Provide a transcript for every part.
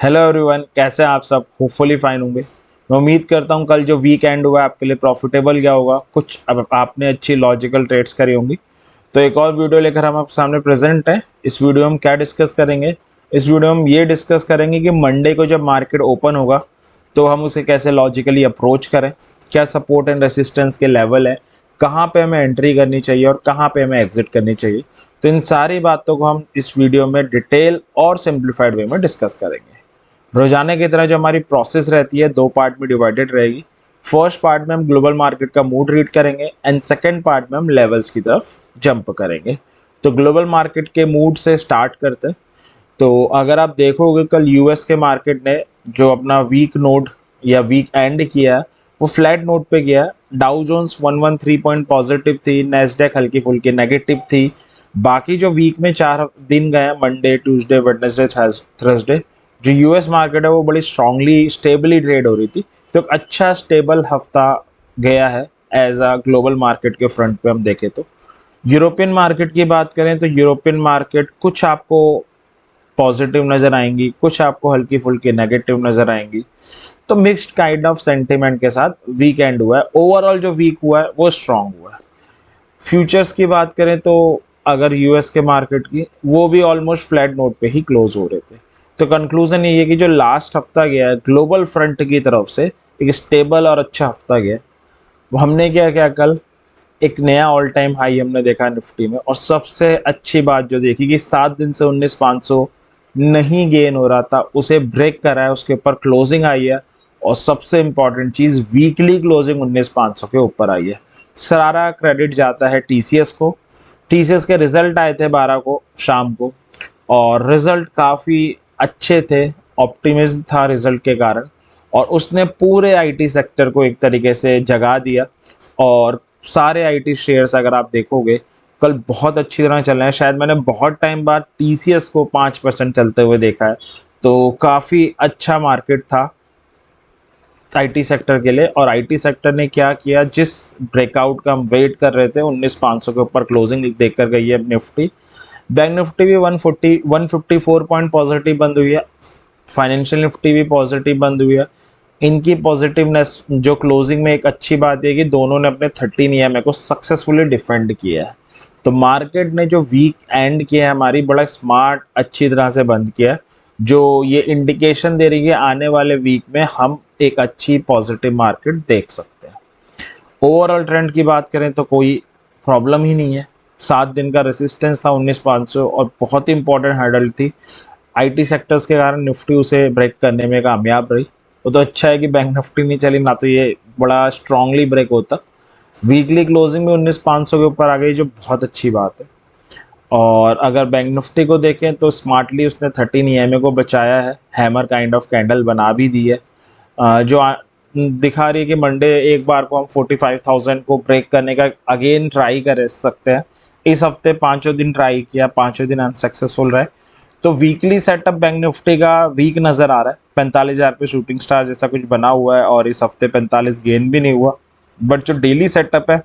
Hello everyone, कैसे हैं आप सब। होपफुली फाइन होंगे। मैं उम्मीद करता हूं कल जो वीकेंड हुआ आपके लिए प्रॉफिटेबल गया होगा। कुछ अब आपने अच्छी लॉजिकल ट्रेड्स करी होंगी। तो एक और वीडियो लेकर हम आपके सामने प्रेजेंट हैं। इस वीडियो में हम क्या डिस्कस करेंगे? इस वीडियो में हम ये डिस्कस करेंगे कि मंडे को जब मार्केट ओपन होगा तो हम उसे कैसे लॉजिकली अप्रोच करें, क्या सपोर्ट एंड रेसिस्टेंस के लेवल है, कहाँ पे हमें एंट्री करनी चाहिए और कहाँ पे हमें एग्जिट करनी चाहिए। तो इन सारी बातों को हम इस वीडियो में डिटेल और सिंप्लीफाइड वे में डिस्कस करेंगे। रोजाना की तरह जो हमारी प्रोसेस रहती है दो पार्ट में डिवाइडेड रहेगी। फर्स्ट पार्ट में हम ग्लोबल मार्केट का मूड रीड करेंगे एंड सेकंड पार्ट में हम लेवल्स की तरफ जंप करेंगे। तो ग्लोबल मार्केट के मूड से स्टार्ट करते हैं। तो अगर आप देखोगे कल यूएस के मार्केट ने जो अपना वीक नोट या वीक एंड किया, वो फ्लैट नोट पे किया। डाउ जोन्स 113 पॉइंट पॉजिटिव थी, नेस्डेक हल्की फुल्की नेगेटिव थी। बाकी जो वीक में 4 दिन गए, मंडे ट्यूसडे वेडनेसडे थर्सडे, जो यूएस मार्केट है वो बड़ी स्ट्रांगली स्टेबली ट्रेड हो रही थी। तो एक अच्छा स्टेबल हफ्ता गया है एज अ ग्लोबल मार्केट के फ्रंट पे हम देखें तो। यूरोपियन मार्केट की बात करें तो यूरोपियन मार्केट कुछ आपको पॉजिटिव नजर आएंगी, कुछ आपको हल्की फुल्की नेगेटिव नजर आएंगी। तो मिक्स्ड काइंड ऑफ सेंटिमेंट के साथ वीकेंड हुआ है। ओवरऑल जो वीक हुआ है वो स्ट्रांग हुआ है। फ्यूचर्स की बात करें तो अगर यूएस के मार्केट की, वो भी ऑलमोस्ट फ्लैट नोट पे ही क्लोज हो रहे थे। तो कंक्लूजन ये है कि जो लास्ट हफ्ता गया है ग्लोबल फ्रंट की तरफ से, एक स्टेबल और अच्छा हफ्ता गया है। वो हमने क्या क्या कल एक नया ऑल टाइम हाई हमने देखा निफ्टी में, और सबसे अच्छी बात जो देखी कि 7 दिन से 19,500 नहीं गेन हो रहा था, उसे ब्रेक करा है, उसके ऊपर क्लोजिंग आई है। और सबसे इंपॉर्टेंट चीज, वीकली क्लोजिंग 19,500 के ऊपर आई है। सारा क्रेडिट जाता है टीसीएस को। टीसीएस के रिजल्ट आए थे 12 को शाम को, और रिजल्ट काफ़ी अच्छे थे। ऑप्टिमिज्म था रिजल्ट के कारण, और उसने पूरे आईटी सेक्टर को एक तरीके से जगा दिया। और सारे आईटी शेयर्स अगर आप देखोगे कल बहुत अच्छी तरह चल रहे हैं। शायद मैंने बहुत टाइम बाद टीसीएस को 5% चलते हुए देखा है। तो काफ़ी अच्छा मार्केट था आईटी सेक्टर के लिए। और आईटी सेक्टर ने क्या किया, जिस ब्रेकआउट का हम वेट कर रहे थे 19,500 के ऊपर क्लोजिंग देख कर गई है निफ्टी। बैंक निफ्टी भी 154 पॉइंट पॉजिटिव बंद हुई है। फाइनेंशियल निफ्टी भी पॉजिटिव बंद हुई है। इनकी पॉजिटिवनेस जो क्लोजिंग में एक अच्छी बात है कि दोनों ने अपने 13 ईएमए को सक्सेसफुली डिफेंड किया है। तो मार्केट ने जो वीक एंड किया है हमारी, बड़ा स्मार्ट अच्छी तरह से बंद किया है, जो ये इंडिकेशन दे रही है आने वाले वीक में हम एक अच्छी पॉजिटिव मार्केट देख सकते हैं। ओवरऑल ट्रेंड की बात करें तो कोई प्रॉब्लम ही नहीं है। 7 दिन का रेसिस्टेंस था 19,500, और बहुत ही इंपॉर्टेंट हर्डल थी। आईटी सेक्टर्स के कारण निफ्टी उसे ब्रेक करने में कामयाब रही। वो तो अच्छा है कि बैंक निफ्टी नहीं चली, ना तो ये बड़ा स्ट्रांगली ब्रेक होता। वीकली क्लोजिंग में 19,500 के ऊपर आ गई, जो बहुत अच्छी बात है। और अगर बैंक निफ्टी को देखें तो स्मार्टली उसने 13 ईएमए को बचाया है। हैमर काइंड ऑफ कैंडल बना भी दी है, दिखा रही है कि मंडे एक बार को हम 45,000 को ब्रेक करने का अगेन ट्राई कर सकते हैं। इस हफ्ते पांचों दिन ट्राई किया, पांचों दिन अनसक्सेसफुल रहे। तो वीकली सेटअप बैंक निफ्टी का वीक नज़र आ रहा है। 45,000 पे शूटिंग स्टार जैसा कुछ बना हुआ है, और इस हफ्ते 45 गेन भी नहीं हुआ। बट जो डेली सेटअप है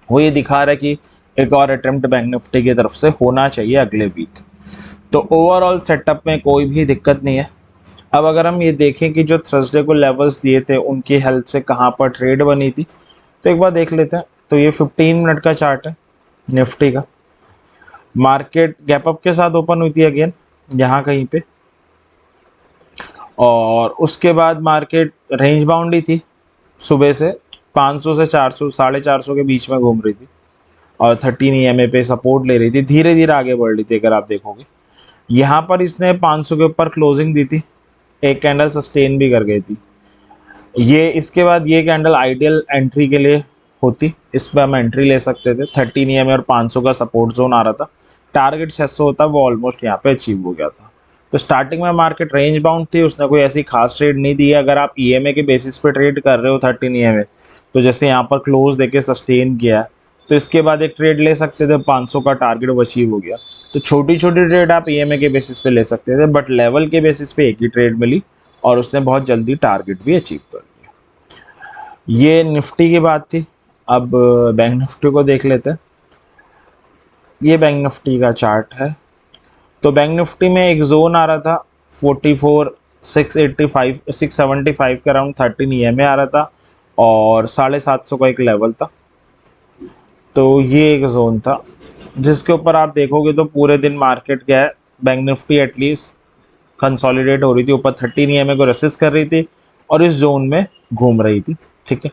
वो ये दिखा रहा है कि एक और अटेम्प्ट बैंक निफ्टी की तरफ से होना चाहिए अगले वीक। तो ओवरऑल सेटअप में कोई भी दिक्कत नहीं है। अब अगर हम ये देखें कि जो थर्सडे को लेवल्स दिए थे उनकी हेल्प से कहाँ पर ट्रेड बनी थी, तो एक बार देख लेते हैं। तो ये 15 मिनट का चार्ट है निफ्टी का। मार्केट गैप अप के साथ ओपन हुई थी अगेन यहाँ कहीं पे, और उसके बाद मार्केट रेंज बाउंड ही थी। सुबह से 500 से 400, 450 के बीच में घूम रही थी, और 13 ईएमए पे सपोर्ट ले रही थी। धीरे धीरे आगे बढ़ रही थी। अगर आप देखोगे यहाँ पर इसने 500 के ऊपर क्लोजिंग दी थी, एक कैंडल सस्टेन भी कर गई थी। ये इसके बाद ये कैंडल आइडियल एंट्री के लिए होती, इस पर हम एंट्री ले सकते थे। 13 ईएमए और 500 का सपोर्ट जोन आ रहा था। टारगेट 600 होता, वो ऑलमोस्ट यहाँ पे अचीव हो गया था। तो स्टार्टिंग में मार्केट रेंज बाउंड थी, उसने कोई ऐसी खास ट्रेड नहीं दी है। अगर आप ईएमए के बेसिस पे ट्रेड कर रहे हो 13 ईएमए, तो जैसे यहाँ पर क्लोज देके सस्टेन किया, तो इसके बाद एक ट्रेड ले सकते थे। 500 का टारगेट वो अचीव हो गया। तो छोटी छोटी ट्रेड आप ईएमए के बेसिस पे ले सकते थे, बट लेवल के बेसिस पे एक ही ट्रेड मिली, और उसने बहुत जल्दी टारगेट भी अचीव कर लिया। ये निफ्टी की बात थी। अब बैंक निफ्टी को देख लेते हैं। ये बैंक निफ्टी का चार्ट है। तो बैंक निफ्टी में एक जोन आ रहा था 44 685 675 के अराउंड 13 EMA आ रहा था और 750 का एक लेवल था। तो ये एक जोन था जिसके ऊपर आप देखोगे तो पूरे दिन मार्केट क्या है, बैंक निफ्टी एटलीस्ट कंसोलिडेट हो रही थी, ऊपर 13 EMA को रेसिस्ट कर रही थी और इस जोन में घूम रही थी। ठीक है,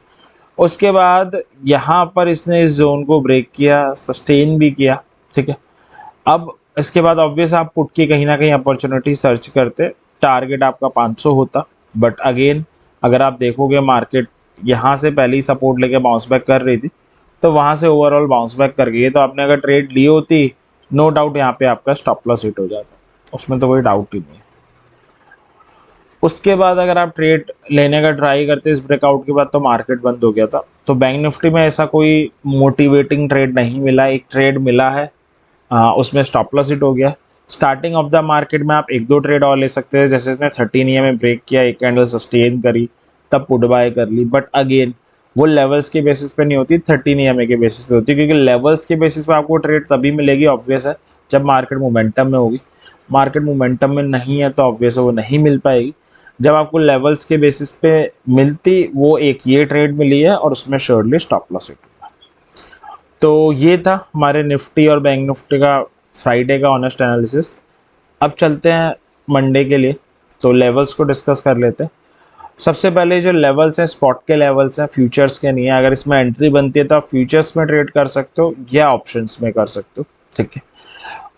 उसके बाद यहाँ पर इसने इस जोन को ब्रेक किया, सस्टेन भी किया। ठीक है, अब इसके बाद ऑब्वियस आप पुट की कहीं ना कहीं अपॉर्चुनिटी सर्च करते, टारगेट आपका 500 होता, बट अगेन अगर आप देखोगे मार्केट यहाँ से पहले ही सपोर्ट लेके बाउंस बैक कर रही थी, तो वहाँ से ओवरऑल बाउंस बैक कर गई है, तो आपने अगर ट्रेड ली होती नो डाउट यहाँ पे आपका स्टॉप लॉस हिट हो जाता, उसमें तो कोई डाउट ही नहीं है। उसके बाद अगर आप ट्रेड लेने का ट्राई करते इस ब्रेकआउट के बाद, तो मार्केट बंद हो गया था। तो बैंक निफ्टी में ऐसा कोई मोटिवेटिंग ट्रेड नहीं मिला, एक ट्रेड मिला है, उसमें स्टॉप लॉस हिट हो गया। स्टार्टिंग ऑफ द मार्केट में आप एक दो ट्रेड और ले सकते हैं, जैसे इसने 13 EMA ब्रेक किया, एक कैंडल सस्टेन करी, तब पुट बाय कर ली, बट अगेन वो लेवल्स के बेसिस पे नहीं होती, 13 EMA के बेसिस पे होती है, क्योंकि लेवल्स के बेसिस पे आपको ट्रेड तभी मिलेगी ऑब्वियस है जब मार्केट मोमेंटम में होगी। मार्केट मोमेंटम में नहीं है तो ऑब्वियस है वो नहीं मिल पाएगी। जब आपको लेवल्स के बेसिस पे मिलती, वो एक ये ट्रेड मिली है और उसमें श्योरली स्टॉप लॉस हिट हुआ। तो ये था हमारे निफ्टी और बैंक निफ्टी का फ्राइडे का ऑनेस्ट एनालिसिस। अब चलते हैं मंडे के लिए, तो लेवल्स को डिस्कस कर लेते हैं। सबसे पहले जो लेवल्स हैं स्पॉट के लेवल्स हैं, फ्यूचर्स के नहीं है। अगर इसमें एंट्री बनती है तो आप फ्यूचर्स में ट्रेड कर सकते हो या ऑप्शंस में कर सकते हो। ठीक है,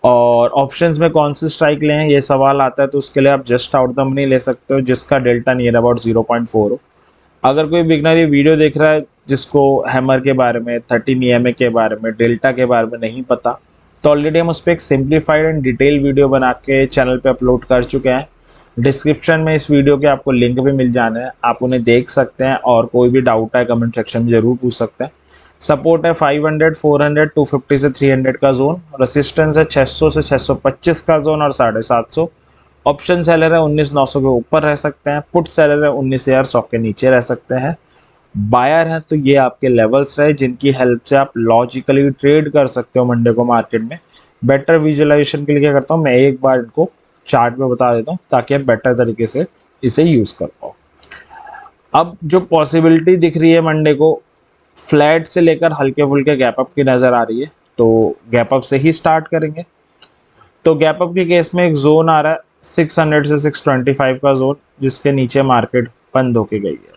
और ऑप्शंस में कौन सी स्ट्राइक लें ये सवाल आता है, तो उसके लिए आप जस्ट आउट द मनी ले सकते हो जिसका डेल्टा नियर अबाउट 0.4 हो। अगर कोई बिगनर ये वीडियो देख रहा है जिसको हैमर के बारे में, 13 EMA के बारे में, डेल्टा के बारे में नहीं पता, तो ऑलरेडी हम उस पर एक सिंप्लीफाइड एंड डिटेल वीडियो बना के चैनल पे अपलोड कर चुके हैं। डिस्क्रिप्शन में इस वीडियो के आपको लिंक भी मिल जाने हैं, आप उन्हें देख सकते हैं और कोई भी डाउट है कमेंट सेक्शन में ज़रूर पूछ सकते हैं। सपोर्ट है 500, 400, 250 से 300 का जोन, रेसिस्टेंस है 600 से 625 का जोन और 750। ऑप्शन सेलर है 19,900 के ऊपर रह सकते हैं, पुट सेलर है 19,100 के नीचे रह सकते हैं। बायर है तो ये आपके लेवल्स रहे जिनकी हेल्प से आप लॉजिकली ट्रेड कर सकते हो मंडे को मार्केट में। बेटर विजुअलाइजेशन के लिए क्या करता हूँ मैं, एक बार इनको चार्ट में बता देता हूँ ताकि आप बेटर तरीके से इसे यूज कर पाओ। अब जो पॉसिबिलिटी दिख रही है मंडे को, फ्लैट से लेकर हल्के फुल्के गैप अप की नज़र आ रही है, तो गैप अप से ही स्टार्ट करेंगे। तो गैप अप के केस में एक जोन आ रहा है 600 से 625 का जोन, जिसके नीचे मार्केट बंद होके गई है।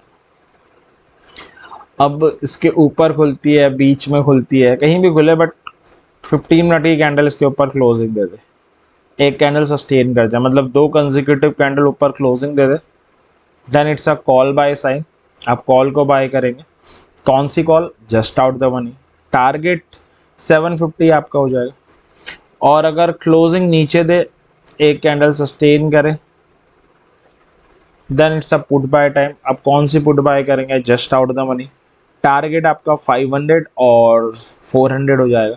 अब इसके ऊपर खुलती है, बीच में खुलती है, कहीं भी खुले, बट 15 मिनट की कैंडल इसके ऊपर क्लोजिंग दे दे, एक कैंडल सस्टेन कर जाए, मतलब 2 कंसेक्यूटिव कैंडल ऊपर क्लोजिंग दे दे, then it's a call buy sign. आप कॉल को बाय करेंगे। कौन सी call? Just out the money. Target 750 आपका हो जाएगा। और अगर क्लोजिंग नीचे दे, एक कैंडल सस्टेन करे, then it's a put buy time. आप कौन सी पुट बाय करेंगे? Just out the money. Target आपका 500 और 400 हो जाएगा।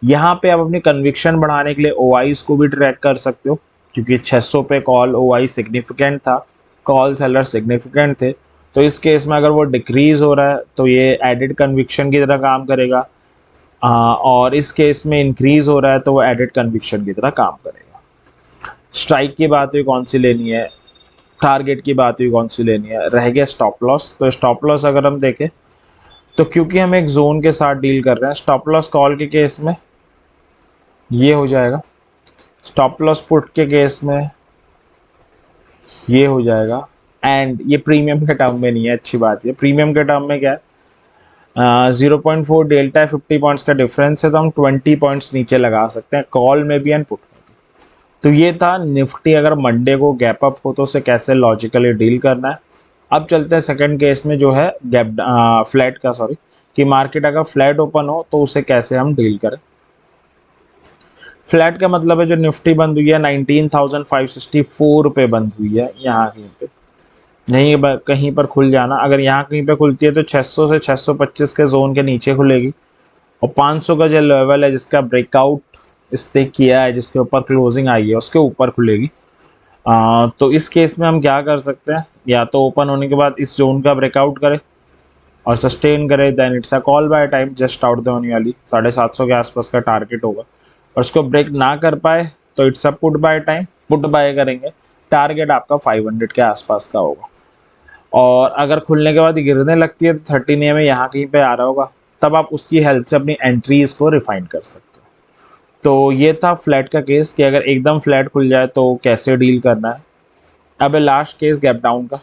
यहाँ पे आप अपनी कन्विक्शन बढ़ाने के लिए OIs को भी ट्रैक कर सकते हो, क्योंकि 600 पे कॉल OI सिग्निफिकेंट था, कॉल सेलर सिग्निफिकेंट थे, तो इस केस में अगर वो डिक्रीज हो रहा है तो ये एडिड कन्विक्शन की तरह काम करेगा, और इस केस में इंक्रीज हो रहा है तो वो एडिड कन्विक्शन की तरह काम करेगा। स्ट्राइक की बात हुई कौन सी लेनी है, टारगेट की बात हुई कौन सी लेनी है, रह गया स्टॉप लॉस। तो स्टॉप लॉस अगर हम देखें तो क्योंकि हम एक जोन के साथ डील कर रहे हैं, स्टॉप लॉस कॉल के केस में ये हो जाएगा, स्टॉप लॉस पुट के केस में ये हो जाएगा, एंड ये प्रीमियम के टर्म में नहीं है। अच्छी बात है, प्रीमियम के टर्म में क्या है, 0.4 डेल्टा 50 पॉइंट्स का डिफरेंस है, तो हम 20 पॉइंट्स नीचे लगा सकते हैं कॉल में भी एंड पुट में भी। तो ये था निफ्टी अगर मंडे को गैप अप हो तो उसे कैसे लॉजिकली डील करना है। अब चलते हैं सेकंड केस में जो है गैप फ्लैट का, सॉरी, कि मार्केट अगर फ्लैट ओपन हो तो उसे कैसे हम डील करें। फ्लैट का मतलब है जो निफ्टी बंद हुई है 19,564 रुपये बंद हुई है, यहाँ कहीं पे नहीं कहीं पर खुल जाना। अगर यहाँ कहीं पे खुलती है तो 600 से 625 के जोन के नीचे खुलेगी, और 500 का जो लेवल है जिसका ब्रेकआउट इसने किया है, जिसके ऊपर क्लोजिंग आई है, उसके ऊपर खुलेगी। तो इस केस में हम क्या कर सकते हैं, या तो ओपन होने के बाद इस जोन का ब्रेकआउट करे और सस्टेन करे, then it's a call buy time, just out the money वाली 750 के आसपास का टारगेट होगा, और उसको ब्रेक ना कर पाए तो it's a put buy time, put buy करेंगे। टारगेट आपका 500 के आसपास का होगा। और अगर खुलने के बाद गिरने लगती है तो 13 EMA यहाँ कहीं पे आ रहा होगा, तब आप उसकी हेल्प से अपनी एंट्रीज को रिफाइन कर सकते हो। तो ये था फ्लैट का केस कि अगर एकदम फ्लैट खुल जाए तो कैसे डील करना है। अब लास्ट केस गैप डाउन का।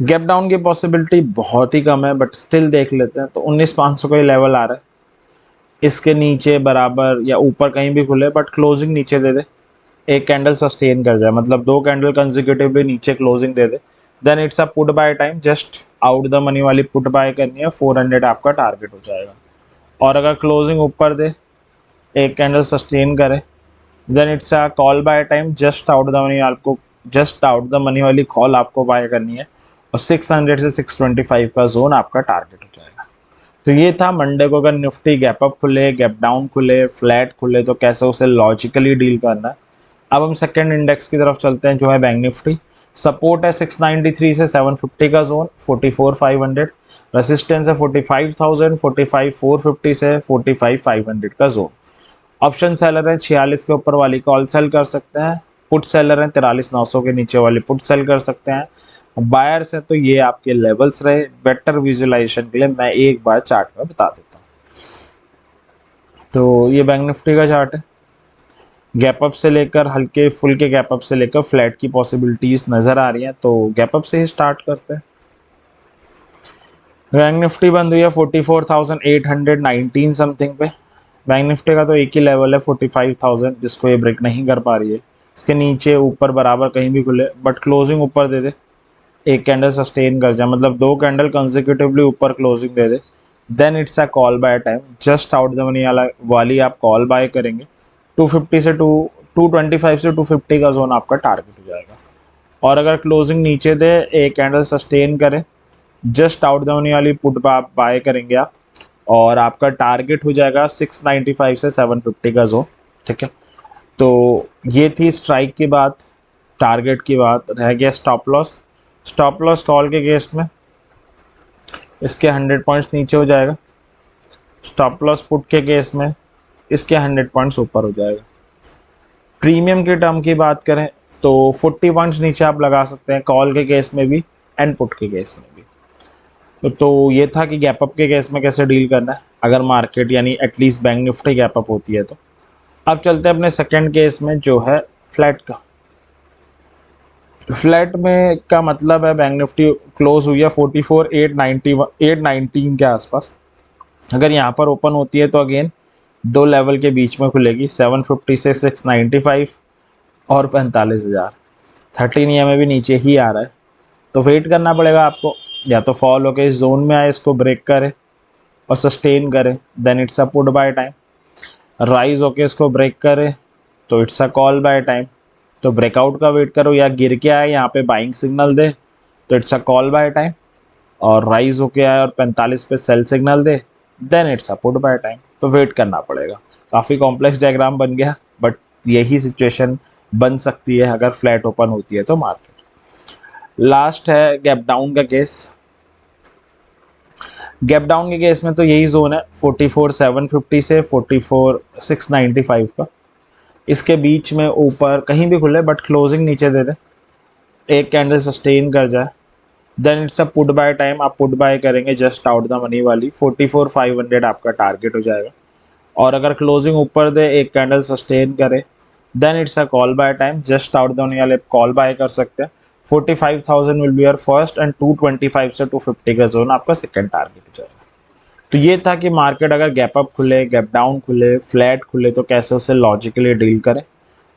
गैप डाउन की पॉसिबिलिटी बहुत ही कम है, बट स्टिल देख लेते हैं। तो 19,500 का ही लेवल आ रहा है, इसके नीचे बराबर या ऊपर कहीं भी खुले बट क्लोजिंग नीचे दे दे, एक कैंडल सस्टेन कर जाए, मतलब 2 कैंडल कंसेक्यूटिवली नीचे क्लोजिंग दे दे, then it's a put buy time. Just out the money वाली पुट बाय करनी है, 400 आपका टारगेट हो जाएगा। और अगर क्लोजिंग ऊपर दे, एक कैंडल सस्टेन करे, then it's a call buy time. Just out the money आपको, जस्ट आउट द मनी वाली कॉल आपको बाय करनी है, और 600 से 625 का जोन आपका टारगेट हो जाएगा। तो ये था मंडे को अगर निफ्टी गैप अप खुले, गैप डाउन खुले, फ्लैट खुले तो कैसे उसे लॉजिकली डील करना है। अब हम सेकंड इंडेक्स की तरफ चलते हैं जो है बैंक निफ्टी। सपोर्ट है 693 से 750 का जोन, 44,500। रेसिस्टेंस है 45,000, 45,450 से 45,500 का जोन। ऑप्शन सेलर है 46 के ऊपर वाली कॉल सेल कर सकते हैं, पुट सेलर है 43,900 के नीचे वाली पुट सेल कर सकते हैं। बायर्स है तो ये आपके लेवल्स रहे। बेटर विजुअलाइजेशन के लिए मैं एक बार चार्ट में बता देता हूँ। तो ये बैंक निफ्टी का चार्ट है, गैप अप से लेकर हल्के फुल के गैप अप से लेकर फ्लैट की पॉसिबिलिटीज नजर आ रही हैं। तो गैप अप से ही स्टार्ट करते हैं। बैंक निफ्टी बंद हुई है 44,819 समथिंग पे। बैंक निफ्टी का तो एक ही लेवल है 45,000, जिसको ये ब्रेक नहीं कर पा रही है। इसके नीचे ऊपर बराबर कहीं भी खुले बट क्लोजिंग ऊपर दे दे, एक कैंडल सस्टेन कर जाए, मतलब 2 कैंडल कंसेक्यूटिवली ऊपर क्लोजिंग दे दे, then it's a call buy time. Just out the money वाली आप कॉल बाय करेंगे, 250 से 225 से 250 का जोन आपका टारगेट हो जाएगा। और अगर क्लोजिंग नीचे दे, एक कैंडल सस्टेन करे, जस्ट आउट द मनी वाली पुट आप बाय करेंगे आप, और आपका टारगेट हो जाएगा 695 से 750 का जोन। ठीक है, तो ये थी स्ट्राइक की बात, टारगेट की बात। रह गया stop loss. Stop loss call के केस में इसके 100 पॉइंट्स नीचे हो जाएगा, स्टॉप लॉस पुट के केस में इसके 100 पॉइंट्स ऊपर हो जाएगा। प्रीमियम के टर्म की बात करें तो 40 पॉइंट्स नीचे आप लगा सकते हैं कॉल के केस में भी एंड पुट के केस में भी। तो ये था कि गैप अप के केस में कैसे डील करना है अगर मार्केट यानी at least bank Nifty gap up होती है तो। अब चलते हैं अपने सेकंड केस में जो है फ्लैट का। फ्लैट में का मतलब है बैंक निफ्टी क्लोज हुई है 44,819 के आसपास। अगर यहाँ पर ओपन होती है तो अगेन 2 लेवल के बीच में खुलेगी, 750 से 695 और 45,000। 13 EMA भी नीचे ही आ रहा है, तो वेट करना पड़ेगा आपको, या तो फॉल होकर इस जोन में आए, इसको ब्रेक करे और सस्टेन करे, then it's a put buy time. Rise होके इसको ब्रेक करे तो it's a call buy time. तो ब्रेकआउट का वेट करो, या गिर के आए यहाँ पे बाइंग सिग्नल दे तो it's a call buy time, और राइज होके आए और 45 पे सेल सिग्नल दे, then it's a put buy time. तो वेट करना पड़ेगा। काफ़ी कॉम्प्लेक्स डायग्राम बन गया, बट यही सिचुएशन बन सकती है अगर फ्लैट ओपन होती है तो मार्केट। लास्ट है गैप डाउन का केस। गैप डाउन के केस में तो यही जोन है 44,750 से 44,695 का। इसके बीच में ऊपर कहीं भी खुले बट क्लोजिंग नीचे दे दे, एक कैंडल सस्टेन कर जाए, then it's a put buy time. आप पुट बाय करेंगे जस्ट आउट द मनी वाली, 44,500 आपका टारगेट हो जाएगा। और अगर क्लोजिंग ऊपर दे, एक कैंडल सस्टेन करे, then it's a call buy time. Just out the money वाले कॉल बाय कर सकते हैं। 45,000 will be your first and 225 से 250 का जोन आपका सेकंड टारगेट हो जाएगा। तो ये था कि मार्केट अगर गैप अप खुले, गैप डाउन खुले, फ्लैट खुले तो कैसे उसे लॉजिकली डील करें।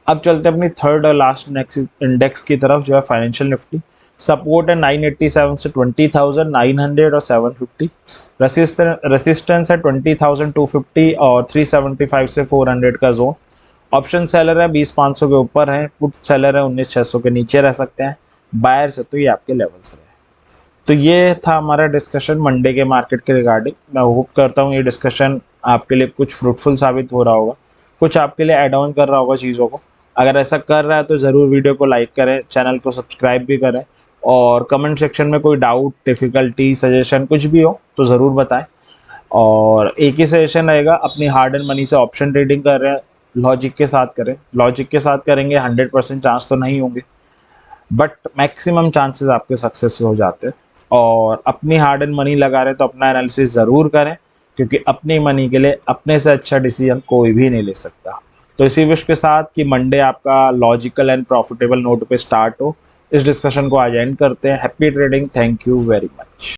अब चलते हैं अपनी थर्ड और लास्ट नेक्स्ट इंडेक्स की तरफ जो है फाइनेंशियल निफ्टी। सपोर्ट है 987 से 20,900 और 750। रेसिस्टेंस है 20,250 और 375 से 400 का जोन। ऑप्शन सेलर है 20,500 के ऊपर है, पुट सेलर है 19,600 के नीचे रह सकते हैं। बायर से तो ये आपके लेवल्स रहे। तो ये था हमारा डिस्कशन मंडे के मार्केट के रिगार्डिंग। मैं होप करता हूँ ये डिस्कशन आपके लिए कुछ फ्रूटफुल साबित हो रहा होगा, कुछ आपके लिए एड ऑन कर रहा होगा चीज़ों को। अगर ऐसा कर रहा है तो ज़रूर वीडियो को लाइक करें, चैनल को सब्सक्राइब भी करें, और कमेंट सेक्शन में कोई डाउट, डिफ़िकल्टी, सजेशन कुछ भी हो तो ज़रूर बताएं। और एक ही सजेशन रहेगा, अपनी हार्ड एंड मनी से ऑप्शन ट्रेडिंग कर रहे हैं लॉजिक के साथ करें। लॉजिक के साथ करेंगे 100% चांस तो नहीं होंगे, बट मैक्सिमम चांसेस आपके सक्सेस हो जाते हैं। और अपनी हार्ड एंड मनी लगा रहे तो अपना एनालिसिस ज़रूर करें, क्योंकि अपनी मनी के लिए अपने से अच्छा डिसीजन कोई भी नहीं ले सकता। तो इसी विश के साथ कि मंडे आपका लॉजिकल एंड प्रॉफिटेबल नोट पे स्टार्ट हो, इस डिस्कशन को आज एंड करते हैं। Happy trading, thank you very much.